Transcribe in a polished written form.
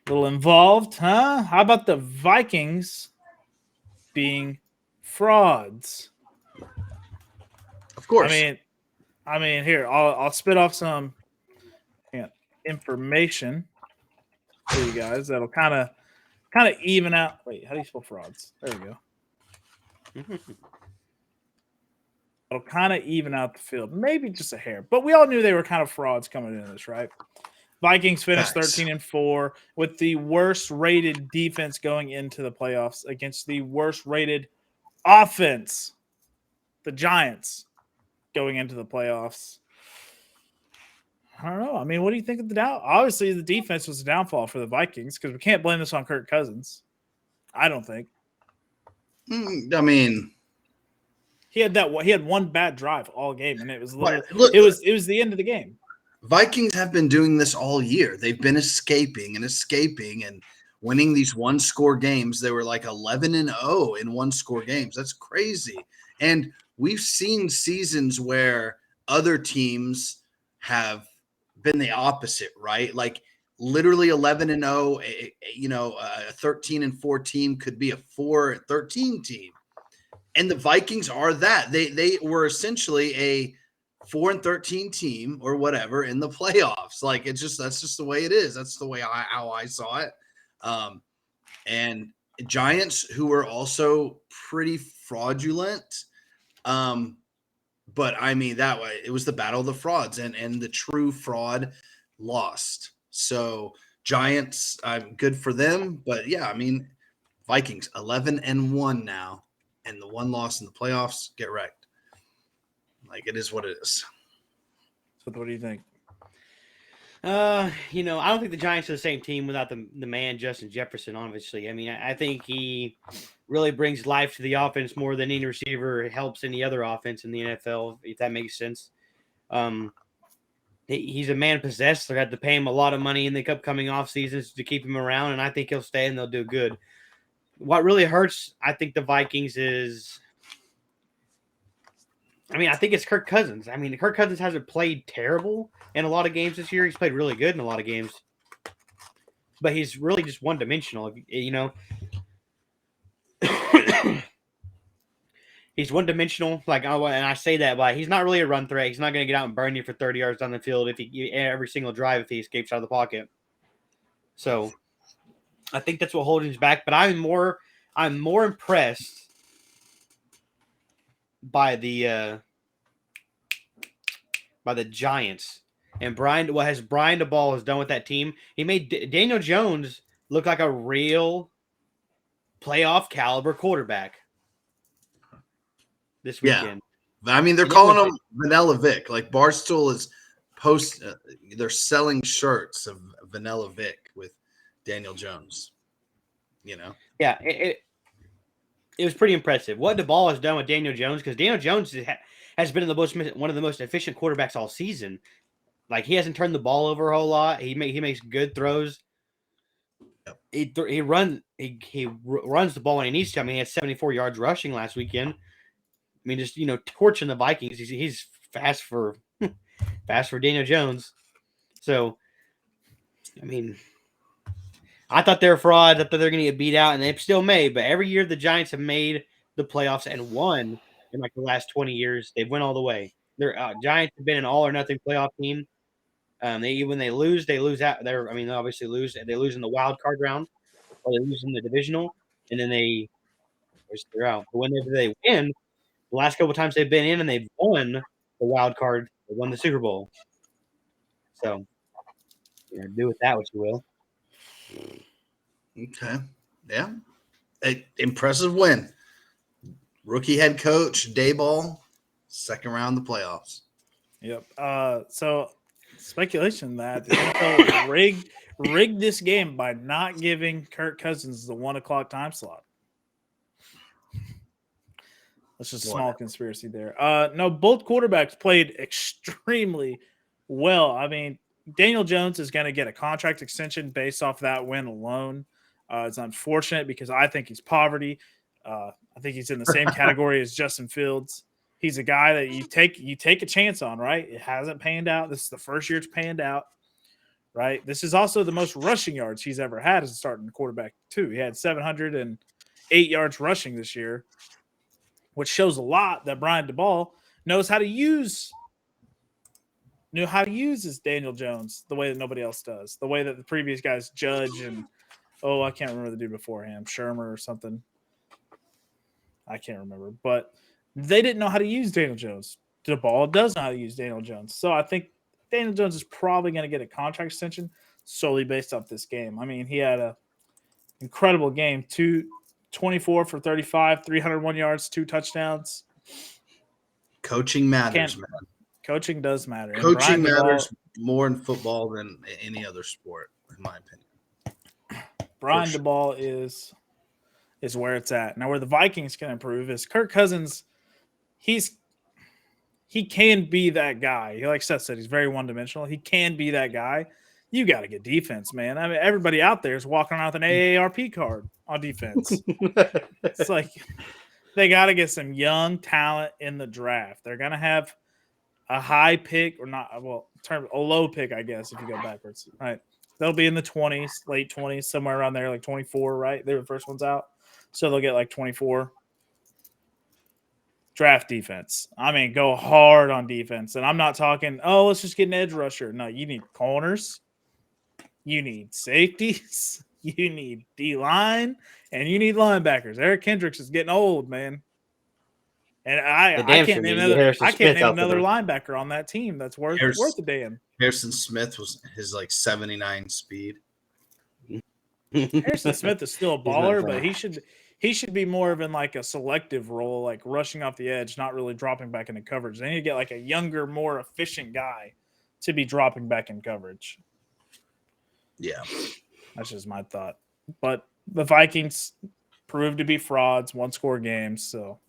A little involved, huh? How about the Vikings being frauds? Of I course. mean, here I'll spit off some information for you guys that'll kind of even out. Wait, how do you spell frauds? There we go. It'll kind of even out the field, maybe just a hair. But we all knew they were kind of frauds coming into this, right? Vikings finished Facts. 13-4 with the worst rated defense going into the playoffs against the worst rated offense, the Giants, going into the playoffs. I don't know. I mean, what do you think of the doubt? Obviously, the defense was a downfall for the Vikings because we can't blame this on Kirk Cousins. I don't think I mean, he had one bad drive all game, and it was but literally look, it was the end of the game. Vikings have been doing this all year. They've been escaping and winning these one-score games. They were like 11-0 in one-score games. That's crazy. And we've seen seasons where other teams have been the opposite, right? Like literally 11-0, a 13-4 team could be a 4-13 team. And the Vikings are that. They were essentially a 4-13 team or whatever in the playoffs. Like that's just the way it is. That's the way how I saw it. And Giants, who were also pretty fraudulent. But I mean that way it was the battle of the frauds, and the true fraud lost. So Giants, I'm good for them. But yeah, I mean Vikings 11-1 now, and the one loss in the playoffs, get wrecked. Like it is what it is. So, what do you think? I don't think the Giants are the same team without the man Justin Jefferson. Obviously, I mean, I think he really brings life to the offense more than any receiver helps any other offense in the NFL. If that makes sense. He's a man possessed. They had to pay him a lot of money in the upcoming off seasons to keep him around, and I think he'll stay and they'll do good. What really hurts, I think, the Vikings is. I mean, I think it's Kirk Cousins. I mean, Kirk Cousins hasn't played terrible in a lot of games this year. He's played really good in a lot of games. But he's really just one-dimensional, He's one-dimensional. And I say that, but he's not really a run threat. He's not going to get out and burn you for 30 yards down the field every single drive if he escapes out of the pocket. So, I think that's what holds him back. But I'm more impressed by the Giants and what Brian DeBall has done with that team. He made Daniel Jones look like a real playoff caliber quarterback this weekend. Yeah. I mean, they're calling him Vanilla Vic. Like Barstool is they're selling shirts of Vanilla Vic with Daniel Jones. Yeah, it was pretty impressive what DeBall has done with Daniel Jones, because Daniel Jones has been one of the most efficient quarterbacks all season. Like, he hasn't turned the ball over a whole lot. He makes good throws. Yep. He runs the ball when he needs to. I mean, he had 74 yards rushing last weekend. I mean, just torching the Vikings. He's fast for Daniel Jones. So, I mean, I thought they were frauds. I thought they were going to get beat out, and they still may. But every year the Giants have made the playoffs and won in like the last 20 years. They've went all the way. Their Giants have been an all or nothing playoff team. When they lose out. They obviously lose. They lose in the wild card round, or they lose in the divisional, and then they're out. But whenever they win, the last couple of times they've been in and they've won the wild card, they won the Super Bowl. So, do with that what you will. Okay. Yeah. Impressive win. Rookie head coach, Dayball, second round of the playoffs. Yep. So speculation that the NFL rigged this game by not giving Kirk Cousins the 1:00 time slot. That's just a small conspiracy there. No, both quarterbacks played extremely well. I mean, Daniel Jones is going to get a contract extension based off that win alone. It's unfortunate because I think he's poverty. I think he's in the same category as Justin Fields. He's a guy that you take a chance on, right? It hasn't panned out. This is the first year it's panned out, right? This is also the most rushing yards he's ever had as a starting quarterback, too. He had 708 yards rushing this year, which shows a lot that Brian DeBall knows how to use his Daniel Jones the way that nobody else does, the way that the previous guys Judge and I can't remember the dude before him, Shermer or something. I can't remember, but they didn't know how to use Daniel Jones. DeBall does know how to use Daniel Jones, so I think Daniel Jones is probably going to get a contract extension solely based off this game. I mean, he had a incredible game, 24 for 35, 301 yards, 2 touchdowns. Coaching matters, man. Coaching does matter. And Coaching Brian matters more in football than any other sport, in my opinion. Brian DeBall is where it's at. Now, where the Vikings can improve is Kirk Cousins. He can be that guy. Like Seth said, he's very one-dimensional. He can be that guy. You got to get defense, man. I mean, everybody out there is walking around with an AARP card on defense. It's like they got to get some young talent in the draft. They're going to have a high pick or not, a low pick, I guess, if you go backwards, right? They'll be in the 20s, late 20s, somewhere around there, like 24, right? They were the first ones out. So they'll get like 24. Draft defense. I mean, go hard on defense. And I'm not talking, let's just get an edge rusher. No, you need corners. You need safeties. You need D-line. And you need linebackers. Eric Kendricks is getting old, man. And I can't name another linebacker on that team that's worth a damn. Harrison Smith was his 79 speed. Harrison Smith is still a baller, but he should be more of in like a selective role, like rushing off the edge, not really dropping back into coverage. They need to get like a younger, more efficient guy to be dropping back in coverage. Yeah. That's just my thought. But the Vikings proved to be frauds, 1-score games, so